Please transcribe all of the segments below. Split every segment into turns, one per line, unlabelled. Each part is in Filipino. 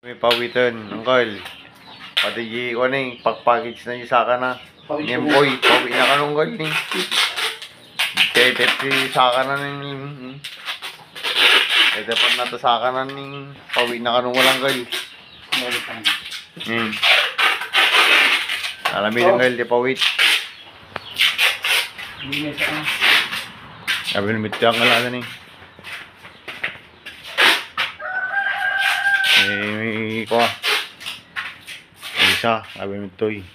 May pawitan, Uncle. Pati yung ano yung package na yung saka na. Ngayon boy, pawi na ka nung Uncle ni. Tetep si saka na ning. Tetepan na to saka na ning. Pawi na ka nung walang Uncle. Alamin ng Uncle, di pawit. Sabi ng mitya ang alaga ni. May ko ah. Isa, sabi mo ito eh.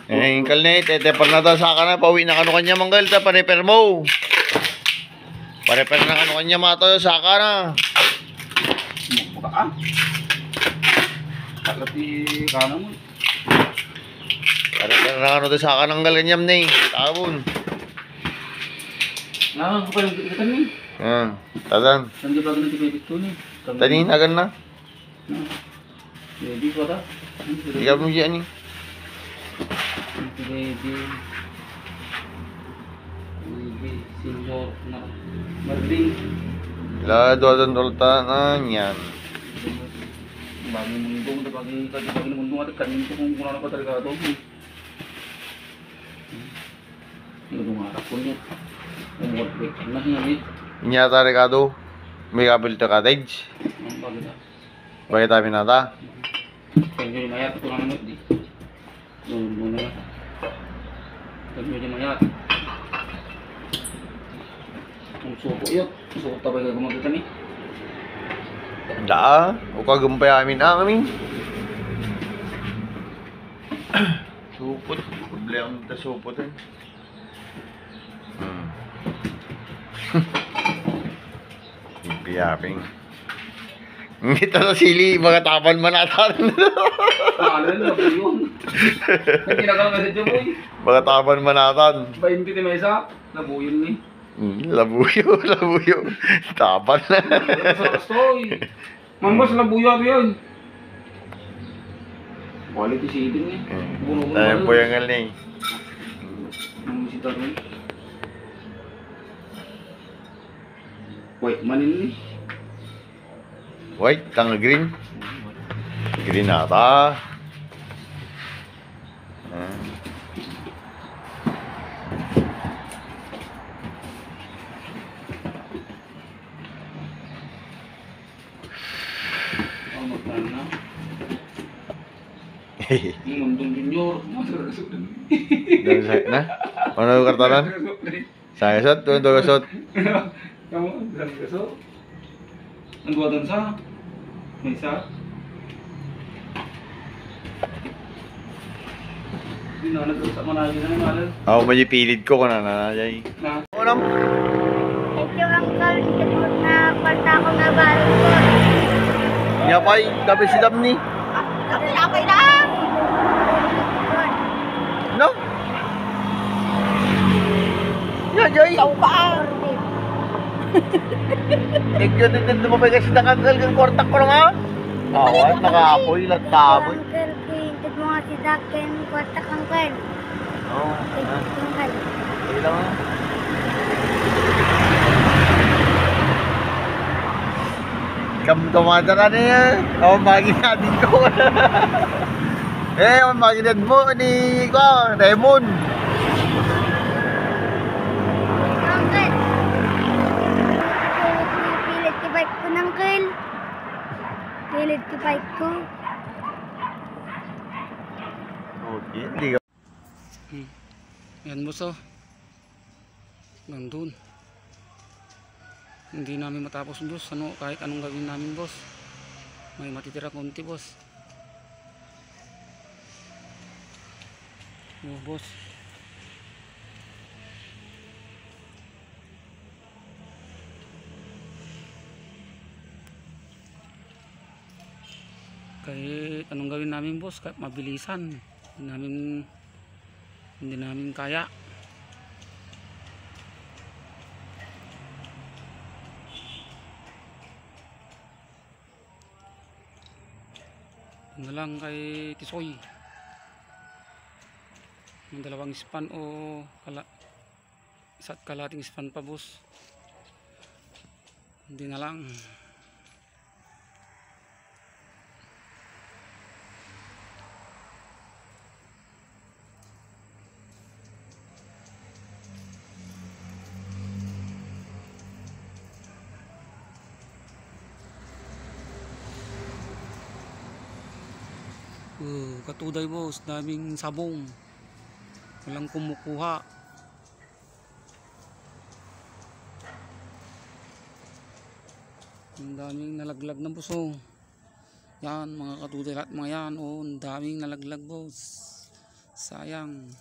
Ingkal na tetepan na to sa na, pauwi na kano kanya manggal, ta pareper mo. Pareper na kano kanya mato sa na. Pareper na kano to sa nang galanyam ni, tabon.
Nah, apa yang kita ni?
Tadan.
Nanti bagian nanti bebek tu ni.
Tani agan na.
Jadi kau dah.
Ikaw mo diyan ni.
Baby. Senior na. Merding.
Lado dan dolta yan.
Bagi mundung tu bagi mundung ada kanin tu kung kurang apa talaga tu. Yung mga pun ni.
Inyata Ricardo, may kabil to cottage. Bakit tayo nata?
Medyo mayat ito lang naman di. Muna na. Medyo mayat. Ang suko yun. Suko tabay ka gumagita ni.
Da, o kagumpay amin na kami. Supot, problema na supot eh. Piyaping. Ngito na sili, mga tapan manatan.
Ano na po yun? Hindi nagawang message mo eh.
Mga tapan manatan.
20 ni Mesa, nabuyon ni.
Labuyo. Tapan na.
Mambas labuyo ako yun. Quality seating eh.
Tayo po yung ngal ni.
Ang bisita rin. White manin ni.
White, tanga green. Green ata.
Magkano na? Mundong junior. Masarasot din.
Doon sa na? Ano yung kartalan? Sayasot? Doon gasot?
Kamu dalam besok ang dua doon sa Mesa di na nag-usap mo na yun na malam
Ako majipilid ko na nanayay.
na
Unang?
Ito ang kalikot na kwarta ko na balon ko.
Yapay, gabi si Damni.
Lapay lang!
No? Yajay.
Ikaw pa!
Egyo din lumabay kasi nakanggal kang kortak ko lang ha. Awan, nakaapoy, lagtabon.
Uncle, kuhinted mo nga si Daken, kwarta kang ken.
Oo.
Uncle.
Sige lang ha. Kamada na niya. Oo, maginadin ko. Maginad mo ni Raymond.
Uncle. Pilit ki bike ko ng Uncle. Pilit ki bike ko.
Okay, hindi ka.
yan boss oh nandun hindi namin matapos boss kahit anong gawin namin boss may matitira konti boss boss kahit anong gawin namin boss kahit mabilisan hindi namin kaya. na lang kay Tisoy ng dalawang span o Isa't kalating span pa boss. Hindi na lang. Katuday boss, daming sabong. Walang kumukuha. Ang daming nalaglag ng puso. Yan mga katuday, lahat mga yan. Oh, ang daming nalaglag boss. Sayang.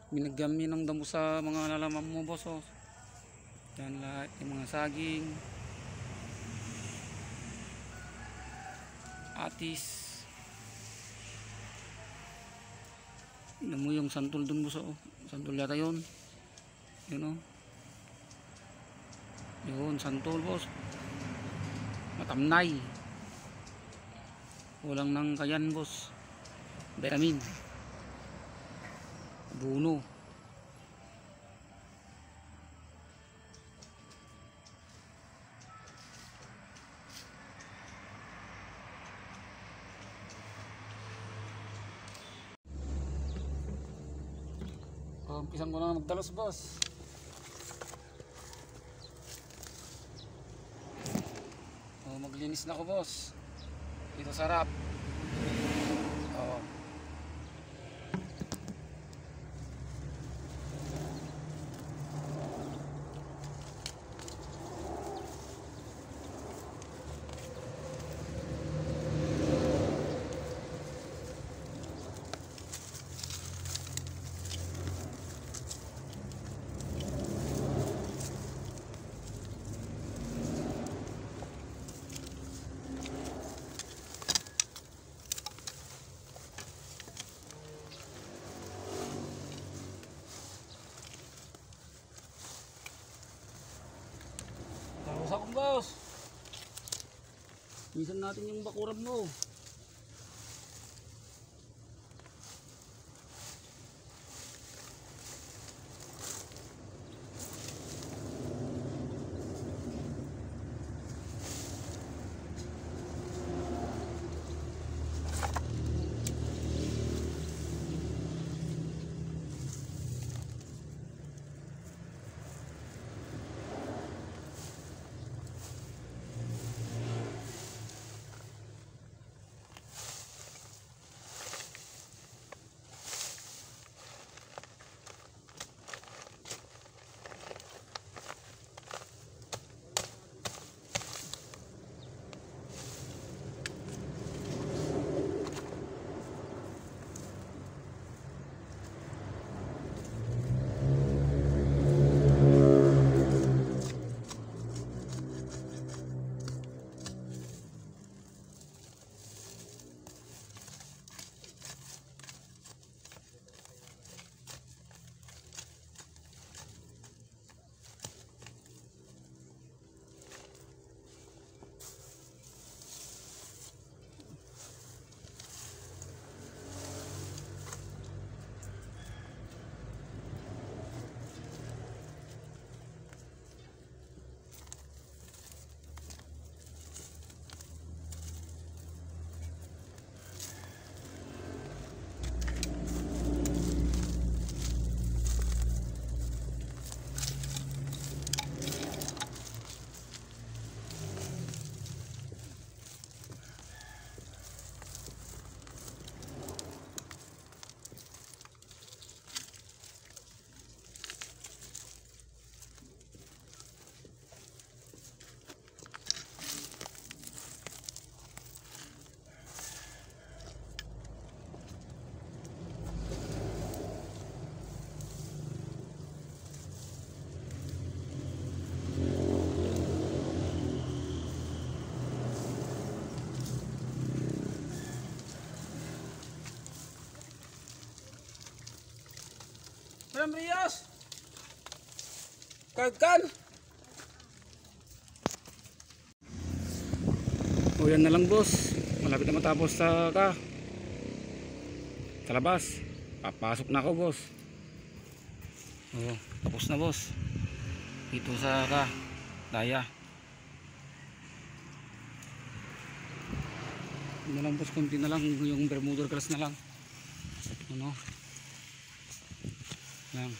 Binagyan ng damo sa mga lalaman mo boss. Oh. Yan lahat yung mga saging. Atis. Tignan mo yung santol dun boss. Oh. Santol yata yun. Yun oh. Yun, santol boss. Matamnay. Walang nang kayan boss. Vitamin. Buno. Umpisan ko na magdalos boss. Maglinis na ako boss. Ito sarap. Oo. Tapos akong boss. Minsan natin yung bakuran mo. Madam Rios! Kagkan! O yan na lang boss. Malapit na matapos sa labas. Papasok na ako, boss. Oh, tapos na, boss. Dito sa daya. Ano lang, boss, konti na lang yung Bermuda grass na lang. Ano? Lang.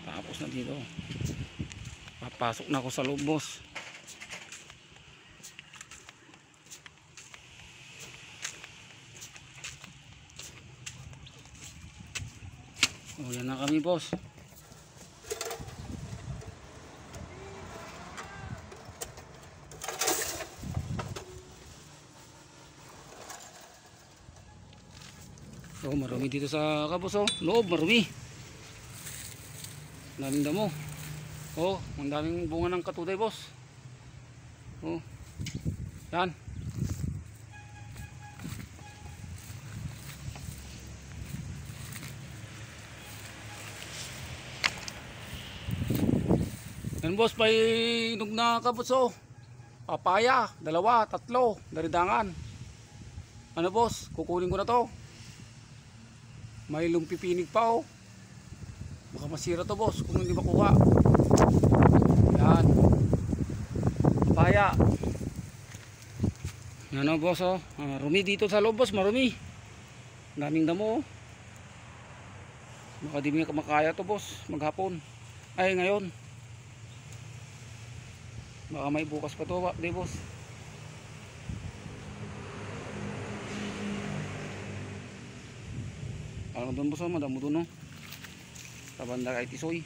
Tapos na dito. Papasok na ako sa loob, boss. Oh, yan na kami, boss. Oh, marami dito sa kabos, oh. Loob, marami. Daming damo. Oh, ang daming bunga ng katuday, boss. Oh. Yan. Yan, boss, may inog na kabos, oh. Papaya, 2, 3, daridangan. Ano, boss? Kukunin ko na to. May lumpipinig pa, oh. Baka masira to, boss, kung hindi makuha. Yan. Papaya. Yan, oh, boss, oh. Marumi dito sa loob, boss, marumi. Daming damo, oh. Baka di makaya to, boss, maghapon. Ay, ngayon. Baka may bukas pa to, di, boss. Ano doon, boss, oh, madamo doon, oh. Tabanda kay Tisoy.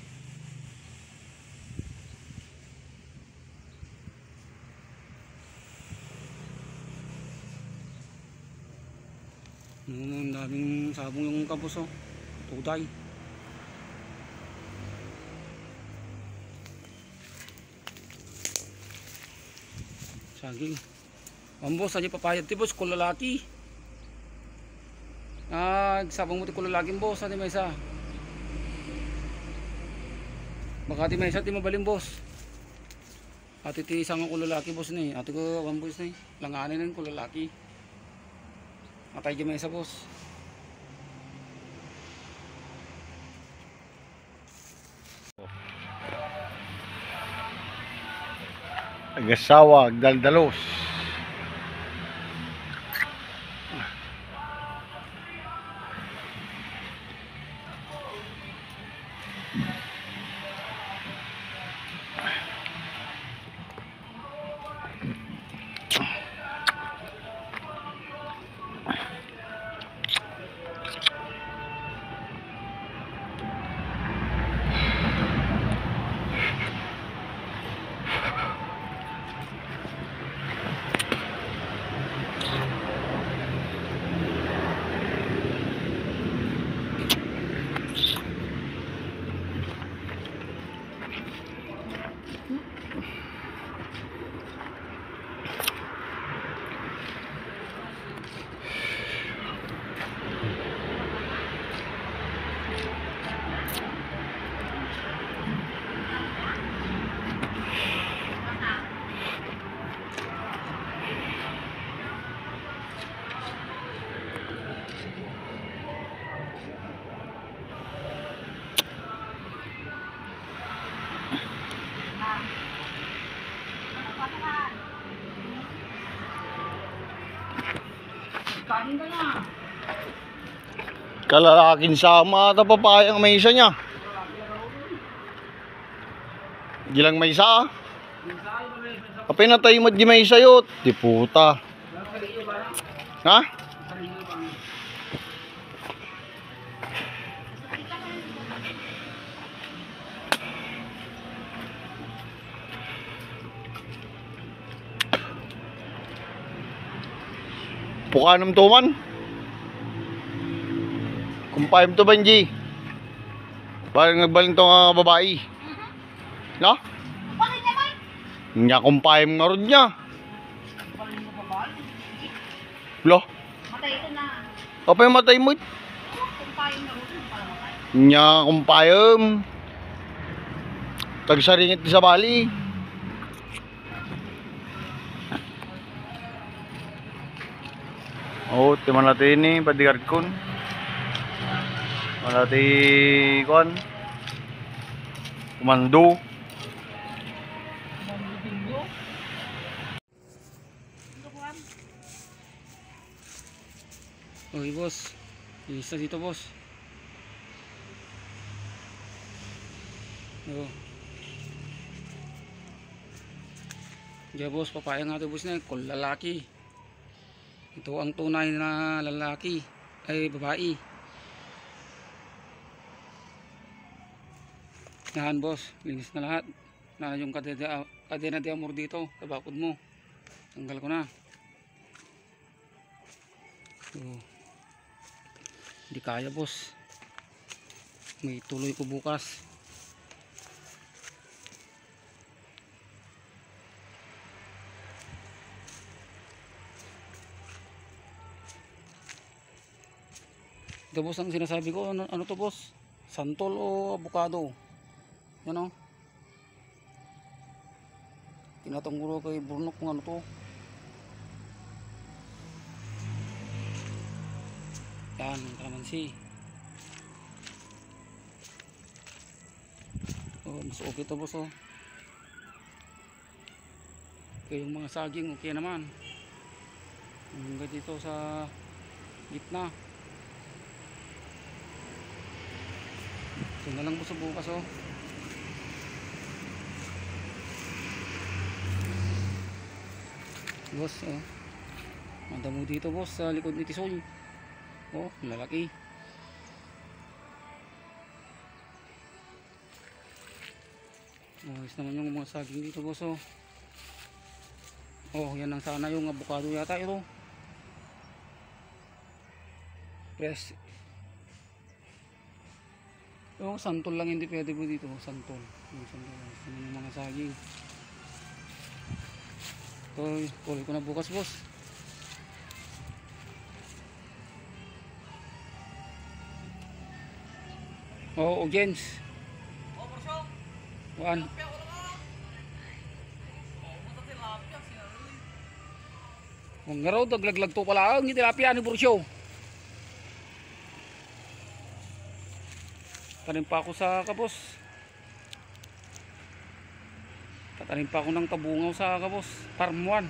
Ang daming sabong yung kabos, oh. Tuday. Saging. Ang boss, aja papayad ti, boss, kung lalaki. Sabong mo ti kung lalaki, boss, ati may isa. Baka ti may isa ti mabaling, boss. Ati ti isang kung lalaki, boss, ni. Ati ko, one boss, ni. Langanin ng kung lalaki. Atay di may isa, boss.
Agasawa, Agdaldalos.
Kain ka na.
Kalalaking sama ata papayang may isa niya. Gilang may isa, ah. Kapay natay mo di may isa yot. Di puta. Ha? Pukanam tuman. Kumpayam to banji. Parang nagbaling to nga babae. No?
Bakit naman?
Nya kumpayam nga ron niya. Lo?
Matay ito na.
Kapay matay mo.
Kung tayo na rin, para matay.
Nya kumpayam. Tagsaringit di sa bali. Oh, timan natin ni bodyguard kun. Malati kon. Komando.
Okay boss, isa dito boss. Oh. Yeah boss, papaya nga ito boss na kung lalaki. Ito ang tunay na lalaki ay babae. Yan boss, linis na lahat. Na yung kadena de amor dito sa bakod mo. Tanggal ko na. Oh. Hindi kaya boss. May tuloy ko bukas. Ito boss ang sinasabi ko. Ano to boss? Santol o avocado? Yan o. Tinatanggulo kay Burnok kung ano to. Yan, kalamansi. Oh, mas okay to boss oh. Okay, yung mga saging okay naman. Hanggang dito sa gitna. Ito na lang po sa bukas oh. Boss oh. Manda mo dito boss sa likod ni Tisol. Oh, lalaki. Ayos naman yung mga saging dito boss oh. Oh, yan ang sana yung avocado yata ito. Fresh. Yung santol lang hindi pwede po dito, santol. Yung santol lang, yung mga saging. Ito, call ko na bukas boss. Oh, Gens. One. Kung nga raw, daglaglag to pala ang tilapia ni Bursyo. Tanim pa ako sa kabos. Tatanim pa ako ng tabungaw sa kabos. Farm 1.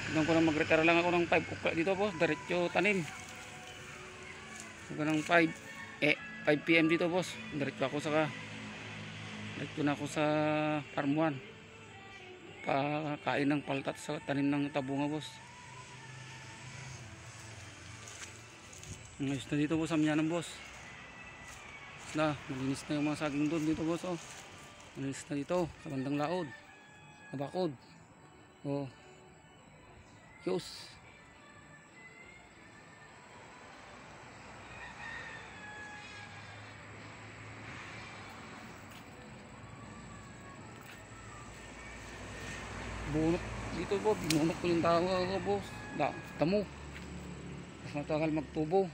Tignan ko na mag-retire lang ako ng 5 o'clock dito boss. Diretso tanim. Hanggang ng 5 PM dito boss. Diretso na ako sa farm 1. Pakain ng paltat sa tanim ng tabungaw boss. Ayos na dito boss, amyanan boss. Malinis na yung mga saging doon dito boss oh. Malinis na dito sa bandang laod. Nabakod. Oh. Yos. Bunot dito po, binunot ko yung tao boss. Tamo. Mas matagal magtubo.